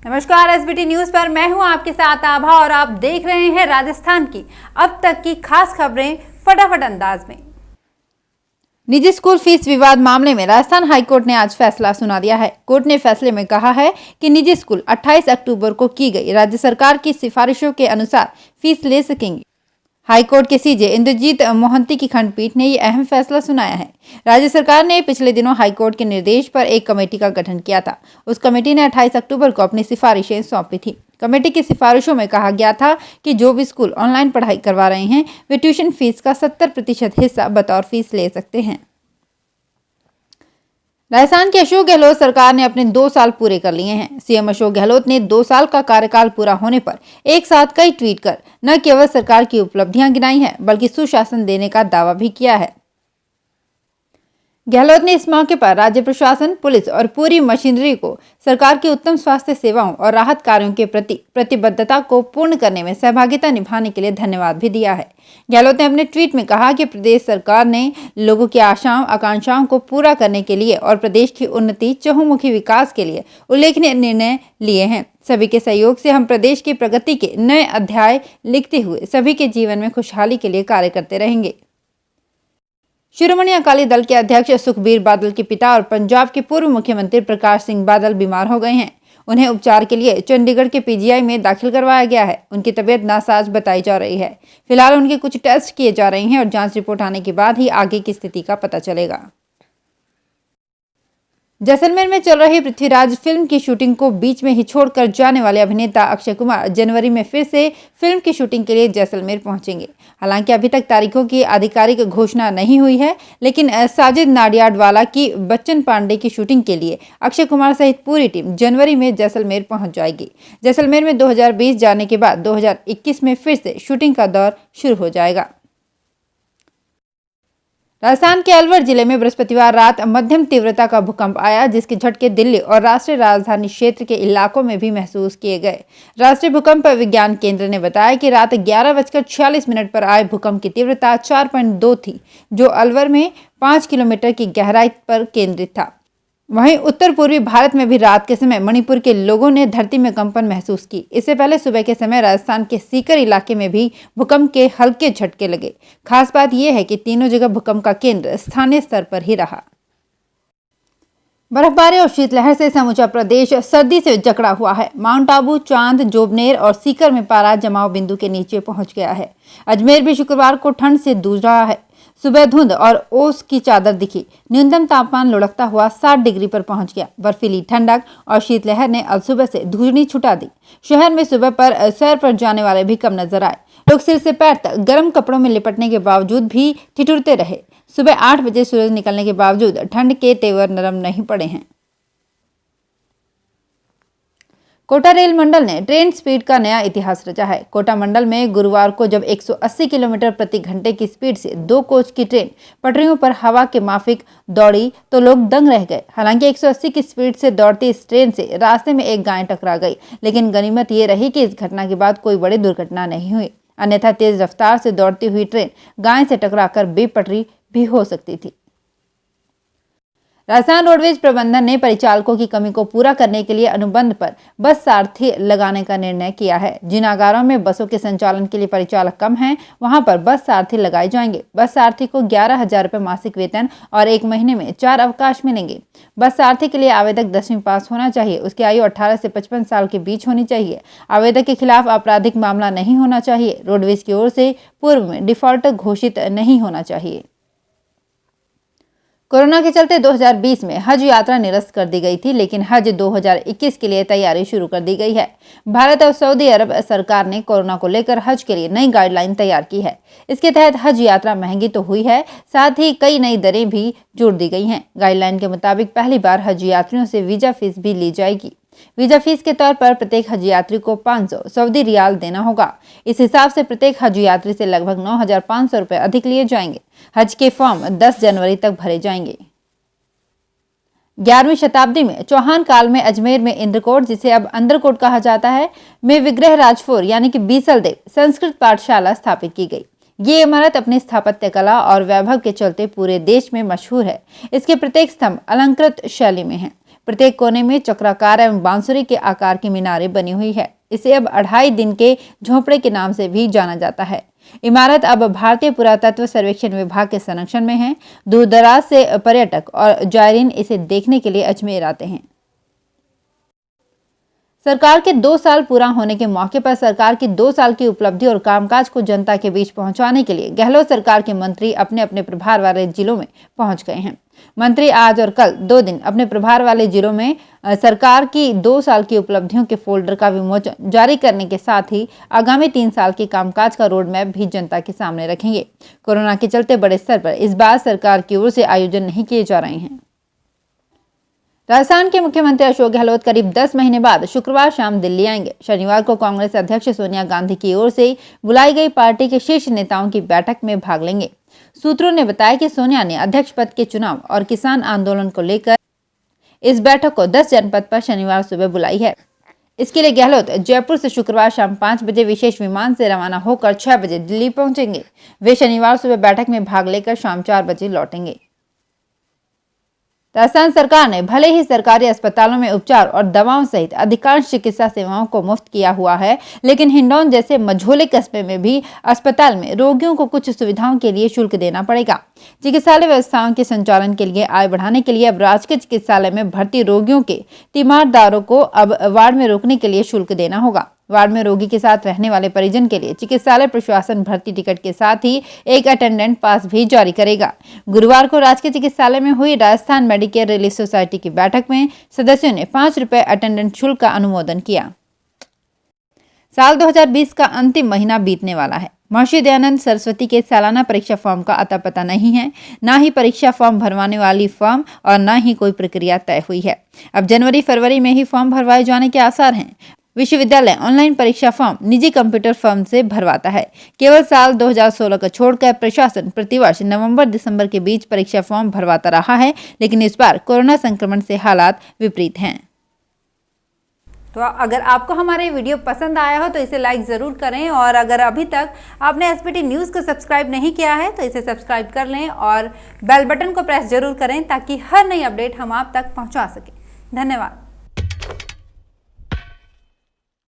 नमस्कार, SBT news पर मैं हूं आपके साथ आभा और आप देख रहे हैं राजस्थान की अब तक की खास खबरें फटाफट अंदाज में। निजी स्कूल फीस विवाद मामले में राजस्थान हाईकोर्ट ने आज फैसला सुना दिया है। कोर्ट ने फैसले में कहा है कि निजी स्कूल 28 अक्टूबर को की गई राज्य सरकार की सिफारिशों के अनुसार फीस ले सकेंगे। हाईकोर्ट के सीजे इंद्रजीत मोहंती की खंडपीठ ने यह अहम फैसला सुनाया है। राज्य सरकार ने पिछले दिनों हाईकोर्ट के निर्देश पर एक कमेटी का गठन किया था। उस कमेटी ने 28 अक्टूबर को अपनी सिफारिशें सौंपी थी। कमेटी की सिफारिशों में कहा गया था कि जो भी स्कूल ऑनलाइन पढ़ाई करवा रहे हैं वे ट्यूशन फीस का 70% हिस्सा बतौर फीस ले सकते हैं। राजस्थान की अशोक गहलोत सरकार ने अपने 2 साल पूरे कर लिए हैं। सीएम अशोक गहलोत ने 2 साल का कार्यकाल पूरा होने पर एक साथ कई ट्वीट कर न केवल सरकार की उपलब्धियां गिनाई हैं, बल्कि सुशासन देने का दावा भी किया है। गहलोत ने इस मौके पर राज्य प्रशासन, पुलिस और पूरी मशीनरी को सरकार की उत्तम स्वास्थ्य सेवाओं और राहत कार्यों के प्रति प्रतिबद्धता को पूर्ण करने में सहभागिता निभाने के लिए धन्यवाद भी दिया है। गहलोत ने अपने ट्वीट में कहा कि प्रदेश सरकार ने लोगों की आशाओं आकांक्षाओं को पूरा करने के लिए और प्रदेश की उन्नति चहुमुखी विकास के लिए उल्लेखनीय निर्णय लिए हैं। सभी के सहयोग से हम प्रदेश की प्रगति के नए अध्याय लिखते हुए सभी के जीवन में खुशहाली के लिए कार्य करते रहेंगे। शिरोमणि अकाली दल के अध्यक्ष सुखबीर बादल के पिता और पंजाब के पूर्व मुख्यमंत्री प्रकाश सिंह बादल बीमार हो गए हैं। उन्हें उपचार के लिए चंडीगढ़ के पीजीआई में दाखिल करवाया गया है। उनकी तबीयत नासाज बताई जा रही है। फिलहाल उनके कुछ टेस्ट किए जा रहे हैं और जांच रिपोर्ट आने के बाद ही आगे की स्थिति का पता चलेगा। जैसलमेर में चल रही पृथ्वीराज फिल्म की शूटिंग को बीच में ही छोड़कर जाने वाले अभिनेता अक्षय कुमार जनवरी में फिर से फिल्म की शूटिंग के लिए जैसलमेर पहुंचेंगे। हालांकि अभी तक तारीखों की आधिकारिक घोषणा नहीं हुई है, लेकिन साजिद नाडियाडवाला की बच्चन पांडे की शूटिंग के लिए अक्षय कुमार सहित पूरी टीम जनवरी में जैसलमेर पहुंच जाएगी। जैसलमेर में 2020 जाने के बाद 2021 में फिर से शूटिंग का दौर शुरू हो जाएगा। राजस्थान के अलवर जिले में बृहस्पतिवार रात मध्यम तीव्रता का भूकंप आया, जिसके झटके दिल्ली और राष्ट्रीय राजधानी क्षेत्र के इलाकों में भी महसूस किए गए। राष्ट्रीय भूकंप विज्ञान केंद्र ने बताया कि रात 11:46 पर आए भूकंप की तीव्रता 4.2 थी, जो अलवर में 5 किलोमीटर की गहराई पर केंद्रित था। वहीं उत्तर पूर्वी भारत में भी रात के समय मणिपुर के लोगों ने धरती में कंपन महसूस की। इससे पहले सुबह के समय राजस्थान के सीकर इलाके में भी भूकंप के हल्के झटके लगे। खास बात यह है कि तीनों जगह भूकंप का केंद्र स्थानीय स्तर पर ही रहा। बर्फबारी और शीतलहर से समूचा प्रदेश सर्दी से जकड़ा हुआ है। माउंट आबू, चांद, जोबनेर और सीकर में पारा जमाव बिंदु के नीचे पहुंच गया है। अजमेर भी शुक्रवार को ठंड से जूझ रहा है। सुबह धुंध और ओस की चादर दिखी। न्यूनतम तापमान लुढ़कता हुआ 60 डिग्री पर पहुंच गया। बर्फीली ठंडक और शीतलहर ने अब सुबह से धूजनी छुटा दी। शहर में सुबह पर सैर पर जाने वाले भी कम नजर आए। लोग सिर से पैर तक गर्म कपड़ों में लिपटने के बावजूद भी ठिठुरते रहे। सुबह 8 बजे सूरज निकलने के बावजूद ठंड के तेवर नरम नहीं पड़े हैं। कोटा रेल मंडल ने ट्रेन स्पीड का नया इतिहास रचा है। कोटा मंडल में गुरुवार को जब 180 किलोमीटर प्रति घंटे की स्पीड से 2 कोच की ट्रेन पटरियों पर हवा के माफिक दौड़ी तो लोग दंग रह गए। हालांकि 180 की स्पीड से दौड़ती इस ट्रेन से रास्ते में एक गाय टकरा गई, लेकिन गनीमत ये रही कि इस घटना के बाद कोई बड़ी दुर्घटना नहीं हुई। अन्यथा तेज रफ्तार से दौड़ती हुई ट्रेन गाय से टकराकर बेपटरी भी हो सकती थी। राजस्थान रोडवेज प्रबंधन ने परिचालकों की कमी को पूरा करने के लिए अनुबंध पर बस सारथी लगाने का निर्णय किया है। जिन आगारों में बसों के संचालन के लिए परिचालक कम हैं, वहां पर बस सारथी लगाए जाएंगे। बस सारथी को 11,000 रुपये मासिक वेतन और 1 महीने में 4 अवकाश मिलेंगे। बस सारथी के लिए आवेदक 10वीं पास होना चाहिए। उसकी आयु 18 से 55 साल के बीच होनी चाहिए। आवेदक के खिलाफ आपराधिक मामला नहीं होना चाहिए। रोडवेज की ओर से पूर्व में डिफॉल्टर घोषित नहीं होना चाहिए। कोरोना के चलते 2020 में हज यात्रा निरस्त कर दी गई थी, लेकिन हज 2021 के लिए तैयारी शुरू कर दी गई है। भारत और सऊदी अरब सरकार ने कोरोना को लेकर हज के लिए नई गाइडलाइन तैयार की है। इसके तहत हज यात्रा महंगी तो हुई है, साथ ही कई नई दरें भी जोड़ दी गई हैं। गाइडलाइन के मुताबिक पहली बार हज यात्रियों से वीजा फीस भी ली जाएगी। वीजा फीस के तौर पर प्रत्येक हज यात्री को 500 सऊदी रियाल देना होगा। इस हिसाब से प्रत्येक हज यात्री से लगभग 9,500 रुपए अधिक लिए जाएंगे। हज के फॉर्म 10 जनवरी तक भरे जाएंगे। 11वीं शताब्दी में चौहान काल में अजमेर में इंद्रकोट, जिसे अब अंदरकोट कहा जाता है, में विग्रह राजफोर यानी कि बीसल देव संस्कृत पाठशाला स्थापित की गई। ये इमारत अपनी स्थापत्य कला और वैभव के चलते पूरे देश में मशहूर है। इसके प्रत्येक स्तंभ अलंकृत शैली में है। प्रत्येक कोने में चक्राकार एवं बांसुरी के आकार की मीनारें बनी हुई है। इसे अब 2.5 दिन के झोंपड़े के नाम से भी जाना जाता है। इमारत अब भारतीय पुरातत्व सर्वेक्षण विभाग के संरक्षण में है। दूर दराज से पर्यटक और जायरीन इसे देखने के लिए अजमेर आते हैं। सरकार के 2 साल पूरा होने के मौके पर सरकार की 2 साल की उपलब्धि और कामकाज को जनता के बीच पहुंचाने के लिए गहलोत सरकार के मंत्री अपने अपने प्रभार वाले जिलों में पहुंच गए हैं। मंत्री आज और कल 2 दिन अपने प्रभार वाले जिलों में सरकार की 2 साल की उपलब्धियों के फोल्डर का विमोचन जारी करने के साथ ही आगामी 3 साल के कामकाज का रोड मैप भी जनता के सामने रखेंगे। कोरोना के चलते बड़े स्तर पर इस बार सरकार की ओर से आयोजन नहीं किए जा रहे हैं। राजस्थान के मुख्यमंत्री अशोक गहलोत करीब 10 महीने बाद शुक्रवार शाम दिल्ली आएंगे। शनिवार को कांग्रेस अध्यक्ष सोनिया गांधी की ओर से बुलाई गई पार्टी के शीर्ष नेताओं की बैठक में भाग लेंगे। सूत्रों ने बताया कि सोनिया ने अध्यक्ष पद के चुनाव और किसान आंदोलन को लेकर इस बैठक को 10 जनपद पर शनिवार सुबह बुलाई है। इसके लिए गहलोत जयपुर से शुक्रवार शाम 5 बजे विशेष विमान से रवाना होकर 6 बजे दिल्ली पहुंचेंगे। वे शनिवार सुबह बैठक में भाग लेकर शाम 4 बजे लौटेंगे। राजस्थान सरकार ने भले ही सरकारी अस्पतालों में उपचार और दवाओं सहित अधिकांश चिकित्सा सेवाओं को मुफ्त किया हुआ है, लेकिन हिंडौन जैसे मझोले कस्बे में भी अस्पताल में रोगियों को कुछ सुविधाओं के लिए शुल्क देना पड़ेगा। चिकित्सालय व्यवस्थाओं के संचालन के लिए आय बढ़ाने के लिए अब राजकीय चिकित्सालय में भर्ती रोगियों के तीमारदारों को अब वार्ड में रोकने के लिए शुल्क देना होगा। वार्ड में रोगी के साथ रहने वाले परिजन के लिए चिकित्सालय प्रशासन भर्ती टिकट के साथ ही एक अटेंडेंट पास भी जारी करेगा। गुरुवार को राजकीय चिकित्सालय में हुई राजस्थान मेडिकेयर रिलीफ सोसाइटी की बैठक में सदस्यों ने 5 रुपए अटेंडेंट शुल्क का अनुमोदन किया। साल 2020 का अंतिम महीना बीतने वाला है। महर्षि दयानंद सरस्वती के सालाना परीक्षा फॉर्म का अता पता नहीं है, ना ही परीक्षा फॉर्म भरवाने वाली फॉर्म और ना ही कोई प्रक्रिया तय हुई है। अब जनवरी फरवरी में ही फॉर्म भरवाए जाने के आसार हैं। विश्वविद्यालय ऑनलाइन परीक्षा फॉर्म निजी कंप्यूटर फर्म से भरवाता है। केवल साल 2016 को छोड़कर प्रशासन प्रतिवर्ष नवंबर दिसंबर के बीच परीक्षा फॉर्म भरवाता रहा है, लेकिन इस बार कोरोना संक्रमण से हालात विपरीत हैं। तो अगर आपको हमारे वीडियो पसंद आया हो तो इसे लाइक ज़रूर करें, और अगर अभी तक आपने एसपीटी न्यूज़ को सब्सक्राइब नहीं किया है तो इसे सब्सक्राइब कर लें और बेल बटन को प्रेस जरूर करें ताकि हर नई अपडेट हम आप तक पहुंचा सकें। धन्यवाद।